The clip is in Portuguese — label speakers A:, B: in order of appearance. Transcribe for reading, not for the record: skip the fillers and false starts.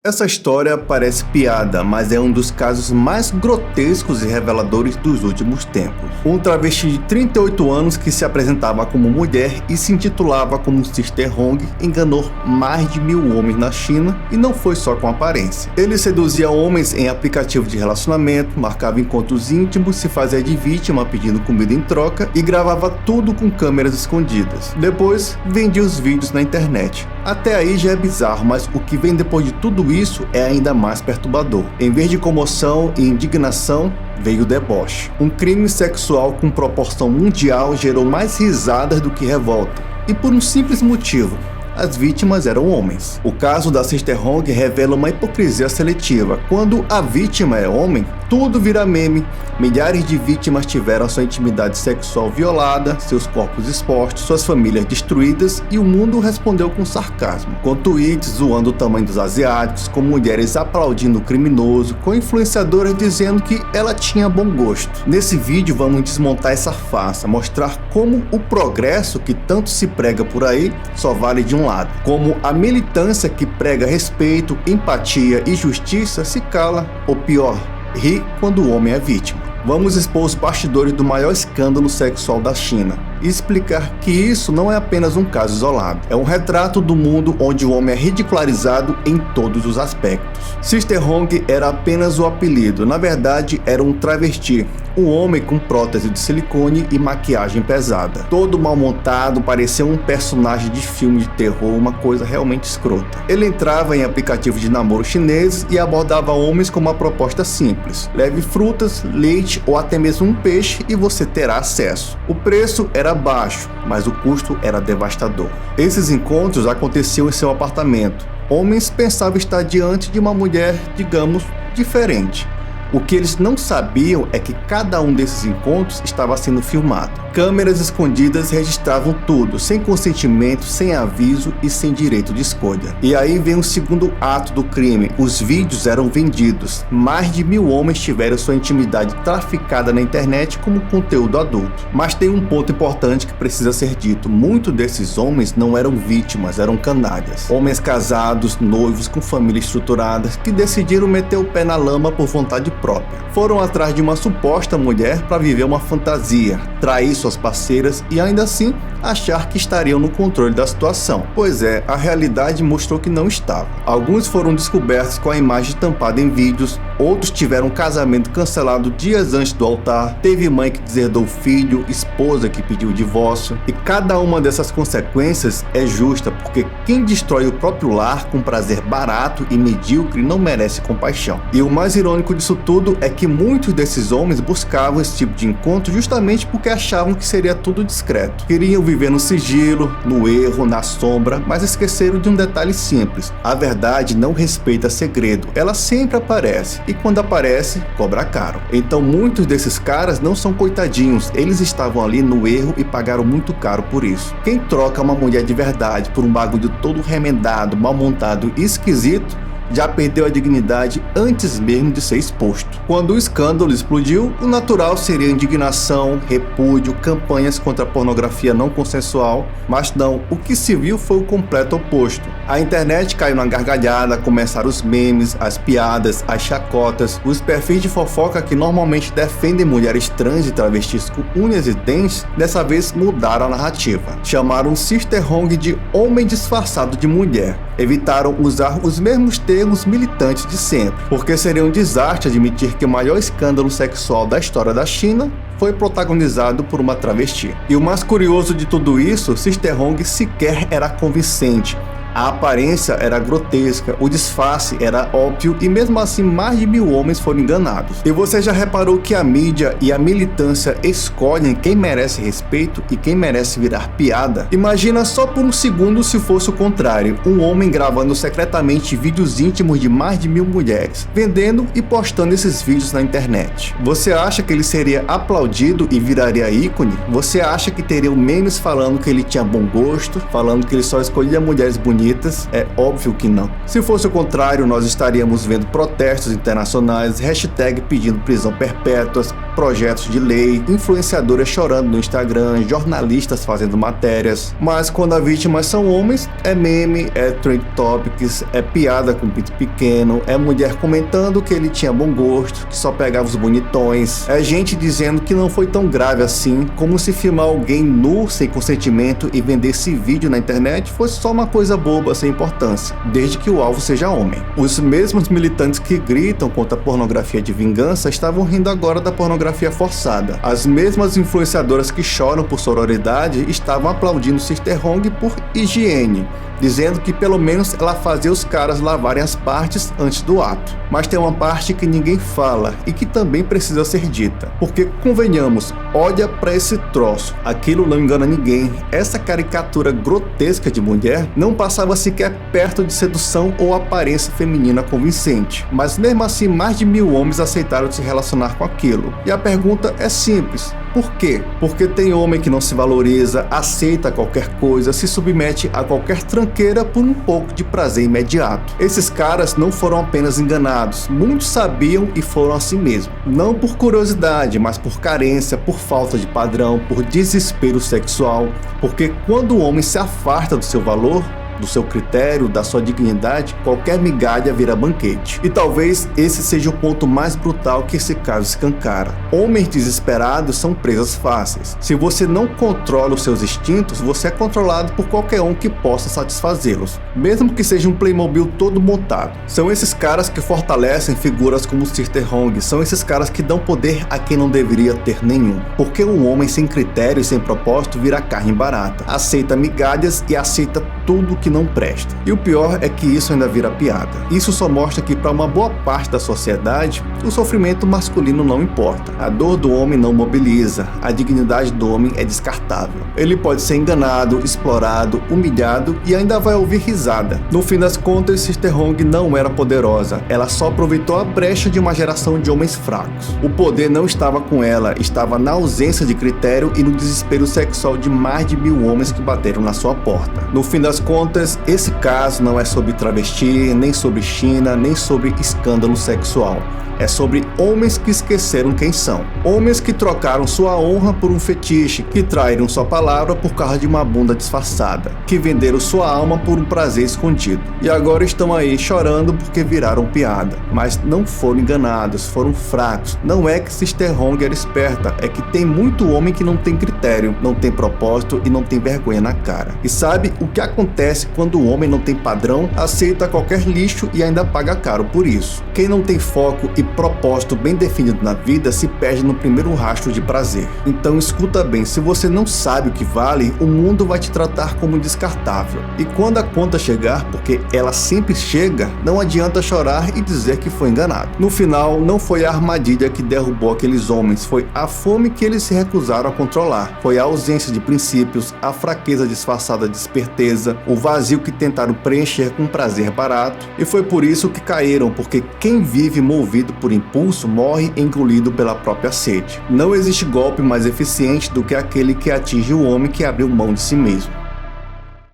A: Essa história parece piada, mas é um dos casos mais grotescos e reveladores dos últimos tempos. Um travesti de 38 anos que se apresentava como mulher e se intitulava como Sister Hong enganou mais de 1000 homens na China, e não foi só com aparência. Ele seduzia homens em aplicativos de relacionamento, marcava encontros íntimos, se fazia de vítima pedindo comida em troca e gravava tudo com câmeras escondidas. Depois, vendia os vídeos na internet. Até aí já é bizarro, mas o que vem depois de tudo isso é ainda mais perturbador. Em vez de comoção e indignação, veio o deboche. Um crime sexual com proporção mundial gerou mais risadas do que revolta. E por um simples motivo: as vítimas eram homens. O caso da Sister Hong revela uma hipocrisia seletiva. Quando a vítima é homem, tudo vira meme. Milhares de vítimas tiveram sua intimidade sexual violada, seus corpos expostos, suas famílias destruídas, e o mundo respondeu com sarcasmo, com tweets zoando o tamanho dos asiáticos, com mulheres aplaudindo o criminoso, com influenciadoras dizendo que ela tinha bom gosto. Nesse vídeo vamos desmontar essa farsa, mostrar como o progresso que tanto se prega por aí só vale de um lado, como a militância que prega respeito, empatia e justiça se cala, ou pior, ri quando o homem é vítima. Vamos expor os bastidores do maior escândalo sexual da China e explicar que isso não é apenas um caso isolado. É um retrato do mundo onde o homem é ridicularizado em todos os aspectos. Sister Hong era apenas o apelido, na verdade era um travesti. Um homem com prótese de silicone e maquiagem pesada. Todo mal montado, parecia um personagem de filme de terror, uma coisa realmente escrota. Ele entrava em aplicativos de namoro chineses e abordava homens com uma proposta simples: leve frutas, leite ou até mesmo um peixe e você terá acesso. O preço era baixo, mas o custo era devastador. Esses encontros aconteciam em seu apartamento. Homens pensavam estar diante de uma mulher, digamos, diferente. O que eles não sabiam é que cada um desses encontros estava sendo filmado. Câmeras escondidas registravam tudo, sem consentimento, sem aviso e sem direito de escolha. E aí vem o segundo ato do crime: os vídeos eram vendidos. Mais de 1000 homens tiveram sua intimidade traficada na internet como conteúdo adulto. Mas tem um ponto importante que precisa ser dito: muitos desses homens não eram vítimas, eram canalhas. Homens casados, noivos, com família estruturada, que decidiram meter o pé na lama por vontade própria. Foram atrás de uma suposta mulher para viver uma fantasia, trair suas parceiras e ainda assim achar que estariam no controle da situação. Pois é, a realidade mostrou que não estava. Alguns foram descobertos com a imagem tampada em vídeos, outros tiveram um casamento cancelado dias antes do altar, teve mãe que deserdou o filho, esposa que pediu o divórcio, e cada uma dessas consequências é justa, porque quem destrói o próprio lar com prazer barato e medíocre não merece compaixão. E o mais irônico disso tudo é que muitos desses homens buscavam esse tipo de encontro justamente porque achavam que seria tudo discreto. Queriam viver no sigilo, no erro, na sombra, mas esqueceram de um detalhe simples: a verdade não respeita segredo, ela sempre aparece, e quando aparece, cobra caro. Então muitos desses caras não são coitadinhos, eles estavam ali no erro e pagaram muito caro por isso. Quem troca uma mulher de verdade por um bagulho todo remendado, mal montado e esquisito, já perdeu a dignidade antes mesmo de ser exposto. Quando o escândalo explodiu, o natural seria indignação, repúdio, campanhas contra a pornografia não consensual, mas não, o que se viu foi o completo oposto. A internet caiu na gargalhada, começaram os memes, as piadas, as chacotas, os perfis de fofoca que normalmente defendem mulheres trans e travestis com unhas e dentes, dessa vez mudaram a narrativa. Chamaram Sister Hong de homem disfarçado de mulher. Evitaram usar os mesmos termos militantes de sempre, porque seria um desastre admitir que o maior escândalo sexual da história da China foi protagonizado por uma travesti. E o mais curioso de tudo isso, Sister Hong sequer era convincente. A aparência era grotesca, o disfarce era óbvio e mesmo assim mais de 1000 homens foram enganados. E você já reparou que a mídia e a militância escolhem quem merece respeito e quem merece virar piada? Imagina só por um segundo se fosse o contrário: um homem gravando secretamente vídeos íntimos de mais de 1000 mulheres, vendendo e postando esses vídeos na internet. Você acha que ele seria aplaudido e viraria ícone? Você acha que teriam memes falando que ele tinha bom gosto, falando que ele só escolhia mulheres bonitas bonitas? É óbvio que não. Se fosse o contrário, nós estaríamos vendo protestos internacionais, hashtag pedindo prisão perpétuas, projetos de lei, influenciadoras chorando no Instagram, jornalistas fazendo matérias. Mas quando as vítimas são homens, é meme, é trend topics, é piada com pinto pequeno, é mulher comentando que ele tinha bom gosto, que só pegava os bonitões, é gente dizendo que não foi tão grave assim, como se filmar alguém nu sem consentimento e vender esse vídeo na internet fosse só uma coisa boba sem importância, desde que o alvo seja homem. Os mesmos militantes que gritam contra a pornografia de vingança estavam rindo agora da pornografia forçada. As mesmas influenciadoras que choram por sororidade estavam aplaudindo Sister Hong por higiene, dizendo que pelo menos ela fazia os caras lavarem as partes antes do ato. Mas tem uma parte que ninguém fala e que também precisa ser dita, porque convenhamos, olha pra esse troço, aquilo não engana ninguém. Essa caricatura grotesca de mulher não passava sequer perto de sedução ou aparência feminina convincente, mas mesmo assim mais de 1000 homens aceitaram se relacionar com aquilo. E a pergunta é simples: por quê? Porque tem homem que não se valoriza, aceita qualquer coisa, se submete a qualquer tranqueira por um pouco de prazer imediato. Esses caras não foram apenas enganados, muitos sabiam e foram assim mesmo. Não por curiosidade, mas por carência, por falta de padrão, por desespero sexual. Porque quando o homem se afasta do seu valor, do seu critério, da sua dignidade, qualquer migalha vira banquete. E talvez esse seja o ponto mais brutal que esse caso escancara. Homens desesperados são presas fáceis. Se você não controla os seus instintos, você é controlado por qualquer um que possa satisfazê-los, mesmo que seja um Playmobil todo montado. São esses caras que fortalecem figuras como Sister Hong, são esses caras que dão poder a quem não deveria ter nenhum. Porque um homem sem critério e sem propósito vira carne barata, aceita migalhas e aceita tudo que não presta. E o pior é que isso ainda vira piada. Isso só mostra que para uma boa parte da sociedade, o sofrimento masculino não importa. A dor do homem não mobiliza, a dignidade do homem é descartável. Ele pode ser enganado, explorado, humilhado e ainda vai ouvir risada. No fim das contas, Sister Hong não era poderosa, ela só aproveitou a brecha de uma geração de homens fracos. O poder não estava com ela, estava na ausência de critério e no desespero sexual de mais de 1000 homens que bateram na sua porta. No fim das contas, esse caso não é sobre travesti, nem sobre China, nem sobre escândalo sexual. É sobre homens que esqueceram quem são. Homens que trocaram sua honra por um fetiche, que traíram sua palavra por causa de uma bunda disfarçada, que venderam sua alma por um prazer escondido. E agora estão aí chorando porque viraram piada. Mas não foram enganados, foram fracos. Não é que Sister Hong era esperta, é que tem muito homem que não tem critério, não tem propósito e não tem vergonha na cara. E sabe o que acontece quando o homem não tem padrão, aceita qualquer lixo e ainda paga caro por isso. Quem não tem foco e propósito bem definido na vida se perde no primeiro rastro de prazer. Então escuta bem, se você não sabe o que vale, o mundo vai te tratar como descartável. E quando a conta chegar, porque ela sempre chega, não adianta chorar e dizer que foi enganado. No final, não foi a armadilha que derrubou aqueles homens, foi a fome que eles se recusaram a controlar. Foi a ausência de princípios, a fraqueza disfarçada de esperteza, o vazio que tentaram preencher com prazer barato. E foi por isso que caíram, porque quem vive movido por impulso morre engolido pela própria sede. Não existe golpe mais eficiente do que aquele que atinge o homem que abriu mão de si mesmo.